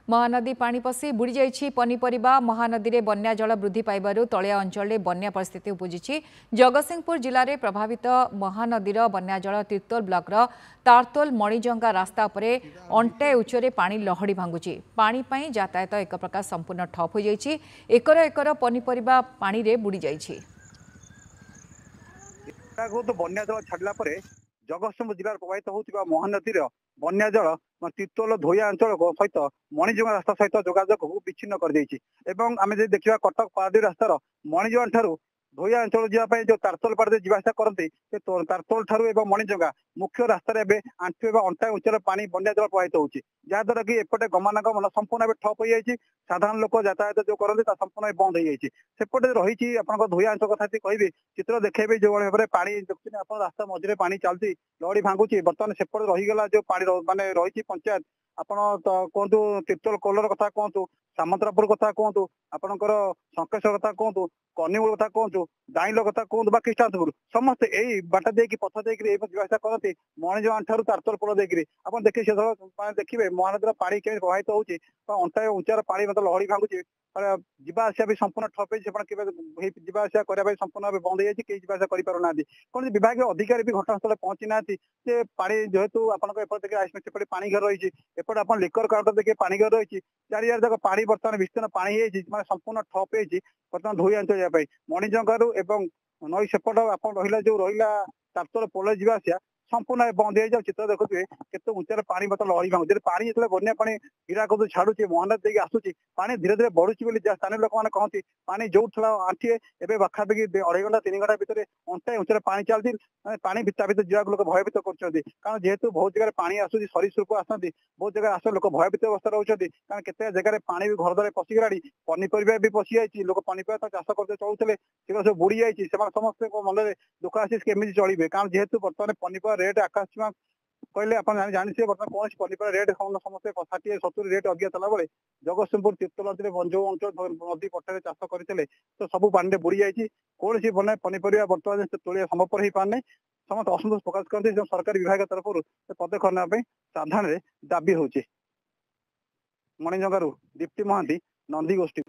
महानदी पानी पसी बुड़ी जाइछि पनीपरिबा। महानदी रे बन्या जल वृद्धि पाइबारु तलिया अंचल रे बन्या परिस्थिति उपजिछि। जगतसिंहपुर जिले में प्रभावित महानदीर बन्या जल तीर्तोल ब्लॉक तारतोल मणिजंगा रास्ता उपरे अंटे उच्चरे पानी लहड़ी भांगुछि। पानी पई यातायात एक प्रकार संपूर्ण ठप हो जाइछि। एकर एकर पनीपरिबा पानी रे बुड़ी जाइछि। बन्या जल छाड़ा जगतसिंहपुर जिले प्रभावित होता महानदीर बन्या जल तीर्तोल धोया अंचल सहित मणिजंगा रास्ता सहित जोगाजोग को विच्छिन्न कर आम देखा कटक पारादीप रास्तार मणिजंगा ठारू धोया अंचल जावाई जो तारतोल पाड़े जावासा करते तारतोल ठारू एवं मणिजंगा मुख्य रास्तार आंठु एवं अंटा उच्चर पानी बन्या जल प्रभावित होती जहाद्वारा कि एपटे गमनागमन संपूर्ण ठप हो जाए। साधारण लोक यातायात जो करते संपूर्ण बंद हो जाए। सेपटे रही आप धोया अंचल कथा कहि चित्र देखेबे जो भाव में पानी देखुन आप रास्ता मझे पानी चलती लहड़ी भांगुची। बर्तमान सेपटे रहीगला जो पानी माने रही पंचायत आपण कहतु तीर्तोल कोलर कथा कहतु सामंतरापुर कथा कहतु आपणकर शंकेश्वर कथा कहतु कनिमूल कथा कहतु दाइल कथा कहतु बा कृष्णांतपुर समस्ते यही बाट देकी पथ देकी जावासा करती मणिजंगा ठारू तारतोल पोल देकी आप देखिए देखिए महानदीर पानी केमी प्रभावित होती अंटा उंचार पानी मतलब लहड़ी भांगुची जावासा भी संपूर्ण ठप जावासा करने संपूर्ण भाव बंद हो जाए। कई जावासा करना कौन विभाग अधिकारी भी घटनास्थल पहुंची ना पानी जेहेतु आपटे पानी घर रही एपटे आप लिकर काउंटर देखिए पानी घर रही चारियार जाक पानी बर्तमान विस्तीर्ण पानी हो संपूर्ण ठप हो बर्तमान धोई अंचल जावाई मणिजंगारू एवं नई सेपट आप रहा जो रहा तारतोल पोल जावासा संपूर्ण बंद हो चित्र देखुए केते उच्चार पानी मतलब लहड़ी भांगुचे पानी जो बन्या पानी हीराकुद छाड़ुचे महानदी देकी आसूची पानी धीरे धीरे बढ़ुची स्थानीय लोक मैंने कहती पानी जो आंठिए एवं पाखापाखि 2.5 घंटा 3 घंटा भितर अंटाए उच्चर पानी चलती पानी भितर भितर जावाक लोक भयभीत कर कारण जेहेतु बहुत जगह पानी आसूची सरीसृप आसती बहुत जगह आस लोक भयभीत अवस्था रोचे कारण केते जगह पानी भी घर द्वारा पशिगलानी पनीपरिया भी पशि जाइए लोक पनीपरिया चाष करते चलुते सब बुड़ी जाइए समस्त मन में दुख आसी केमी चलिए कारण जेहेतु बर्तमान पनीपरिया रेट आकाश छुआ कहले आप जानते बर्तमान कौन पनीपरिया रेट समस्त 60-70 रेट अधिक चला बेले जगतसिंहपुर तीर्तोल अंचल जो अंचल नदी पट्टे चाष करते तो सब पानी बुड़ी जाइए कौन सी बना पनीपरिया बर्तमान तोलिया संभवपर हो पारना समस्त असंतोष प्रकाश करते सरकारी विभाग तरफ पदक्षेप नापी साधारण दाबी होची। मणिजंगारू दीप्ति महांती नंदी गोष्ठी।